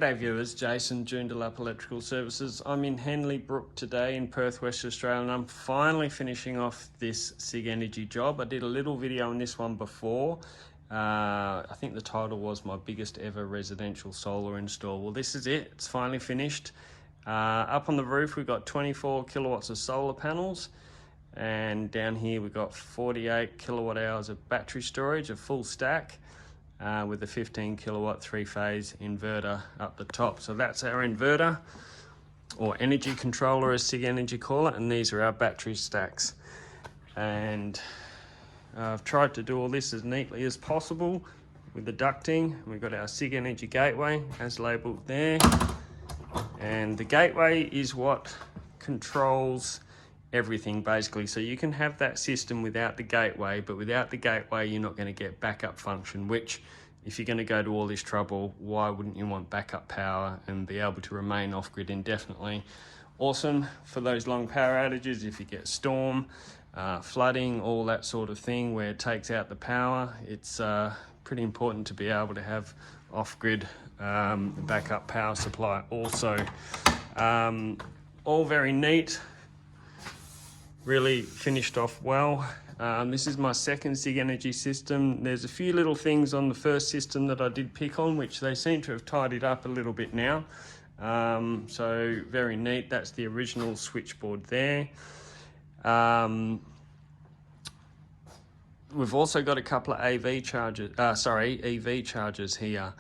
G'day viewers, Jason, Joondalup Electrical Services. I'm in Henley Brook today in Perth Western Australia, and I'm finally finishing off this Sigenergy job. I did a little video on this one before. I think the title was my biggest ever residential solar install. Well, this is it, it's finally finished. Up on the roof we've got 24 kilowatts of solar panels, and down here we've got 48 kilowatt hours of battery storage, a full stack. With a 15 kilowatt three-phase inverter up the top. So that's our inverter, or energy controller as Sigenergy call it, and these are our battery stacks. And I've tried to do all this as neatly as possible with the ducting. We've got our Sigenergy gateway as labelled there, and the gateway is what controls everything basically. So you can have that system without the gateway, but without the gateway you're not going to get backup function, which if you're going to go to all this trouble, why wouldn't you want backup power and be able to remain off grid indefinitely? Awesome for those long power outages if you get storm, flooding, all that sort of thing where it takes out the power. It's pretty important to be able to have off grid backup power supply also. All very neat. Really finished off well. This is my second Sigenergy system. There's a few little things on the first system that I did pick on, which they seem to have tidied up a little bit now. So very neat. That's the original switchboard there. We've also got a couple of EV chargers here.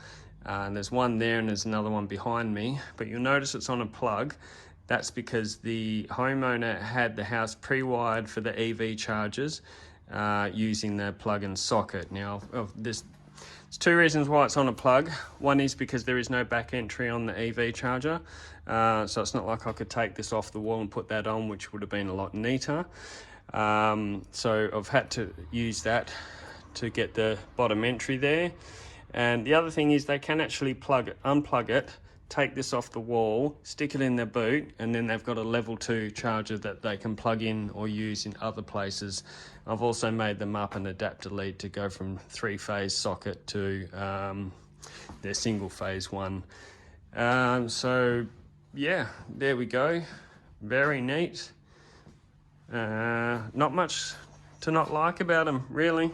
And there's one there and there's another one behind me, but you'll notice it's on a plug. That's because the homeowner had the house pre-wired for the EV chargers using the plug and socket. Now, there's two reasons why it's on a plug. One is because there is no back entry on the EV charger. So it's not like I could take this off the wall and put that on, which would have been a lot neater. So I've had to use that to get the bottom entry there. And the other thing is they can actually unplug it, take this off the wall, stick it in their boot, and then they've got a level 2 charger that they can plug in or use in other places. I've also made them up an adapter lead to go from 3-phase socket to their single phase one. So yeah, there we go. Very neat. Not much to not like about them, really.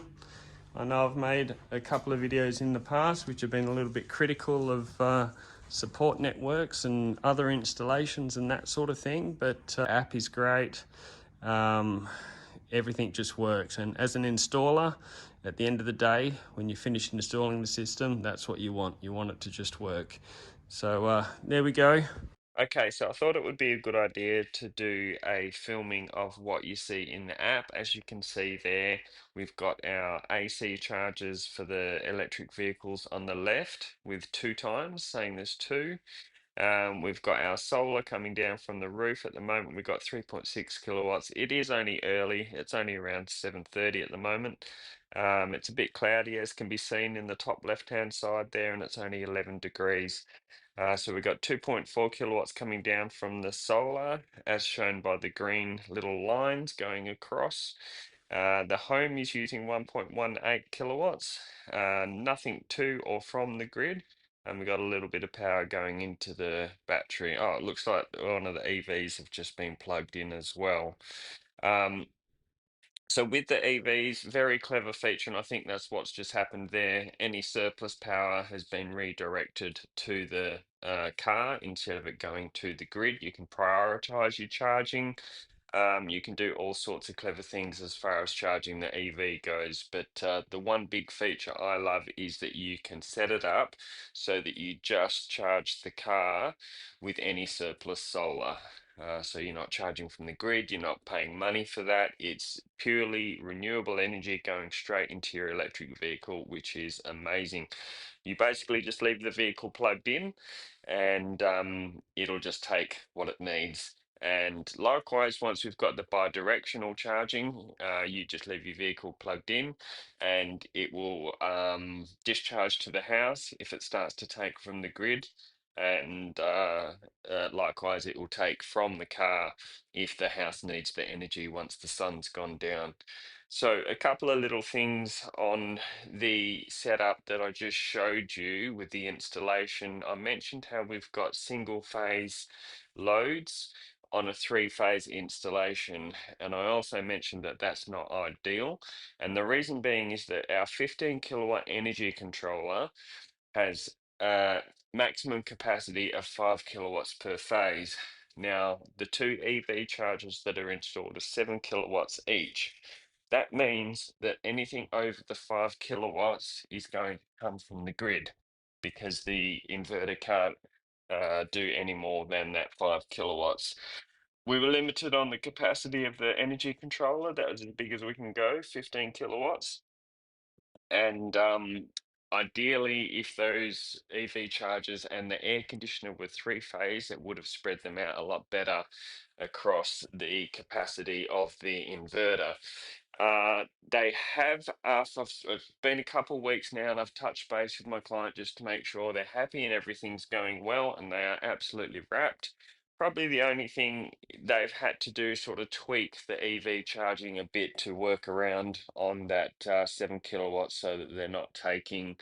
I know I've made a couple of videos in the past which have been a little bit critical of support networks and other installations and that sort of thing, but app is great. Everything just works, and as an installer, at the end of the day, when you finish installing the system, that's what you want. You want it to just work. So there we go. Okay, so I thought it would be a good idea to do a filming of what you see in the app. As you can see there, we've got our AC chargers for the electric vehicles on the left with 2 times, saying there's 2. We've got our solar coming down from the roof. At the moment, we've got 3.6 kilowatts. It is only early. It's only around 7:30 at the moment. It's a bit cloudy, as can be seen in the top left-hand side there, and it's only 11 degrees. So we've got 2.4 kilowatts coming down from the solar, as shown by the green little lines going across. The home is using 1.18 kilowatts, nothing to or from the grid, and we got a little bit of power going into the battery. Oh, it looks like one of the EVs have just been plugged in as well. So with the EVs, very clever feature, and I think that's what's just happened there. Any surplus power has been redirected to the car instead of it going to the grid. You can prioritize your charging. You can do all sorts of clever things as far as charging the EV goes, but the one big feature I love is that you can set it up so that you just charge the car with any surplus solar. So you're not charging from the grid, you're not paying money for that. It's purely renewable energy going straight into your electric vehicle, which is amazing. You basically just leave the vehicle plugged in, and it'll just take what it needs. And likewise, once we've got the bi-directional charging, you just leave your vehicle plugged in and it will discharge to the house if it starts to take from the grid. and likewise it will take from the car if the house needs the energy once the sun's gone down. So a couple of little things on the setup that I just showed you with the installation. I mentioned how we've got single phase loads on a three-phase installation, and I also mentioned that that's not ideal, and the reason being is that our 15 kilowatt energy controller has a maximum capacity of 5 kilowatts per phase. Now, the two EV chargers that are installed are 7 kilowatts each. That means that anything over the 5 kilowatts is going to come from the grid because the inverter can't do any more than that 5 kilowatts. We were limited on the capacity of the energy controller. That was as big as we can go, 15 kilowatts. And ideally, if those EV chargers and the air conditioner were three-phase, it would have spread them out a lot better across the capacity of the inverter. They have, it's been a couple of weeks now, and I've touched base with my client just to make sure they're happy and everything's going well, and they are absolutely wrapped. Probably the only thing they've had to do is sort of tweak the EV charging a bit to work around on that 7 kilowatts so that they're not taking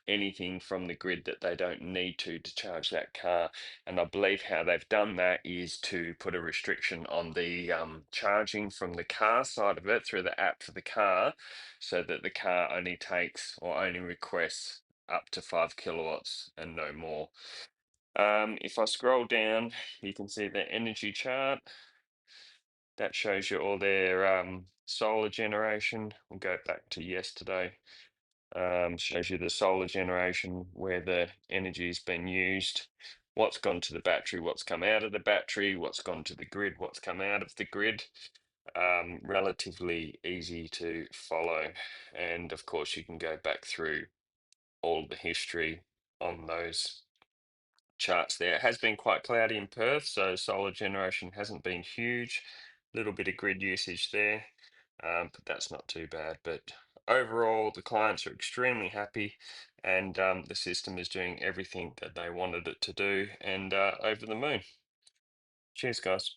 anything from the grid that they don't need to charge that car. And I believe how they've done that is to put a restriction on the charging from the car side of it through the app for the car so that the car only takes or only requests up to 5 kilowatts and no more. If I scroll down, you can see the energy chart. That shows you all their solar generation. We'll go back to yesterday. Shows you the solar generation, where the energy's been used, what's gone to the battery, what's come out of the battery, what's gone to the grid, what's come out of the grid. Relatively easy to follow. And of course, you can go back through all the history on those charts there. It has been quite cloudy in Perth, so solar generation hasn't been huge. Little bit of grid usage there, but that's not too bad. But overall, the clients are extremely happy, and the system is doing everything that they wanted it to do, and over the moon. Cheers, guys.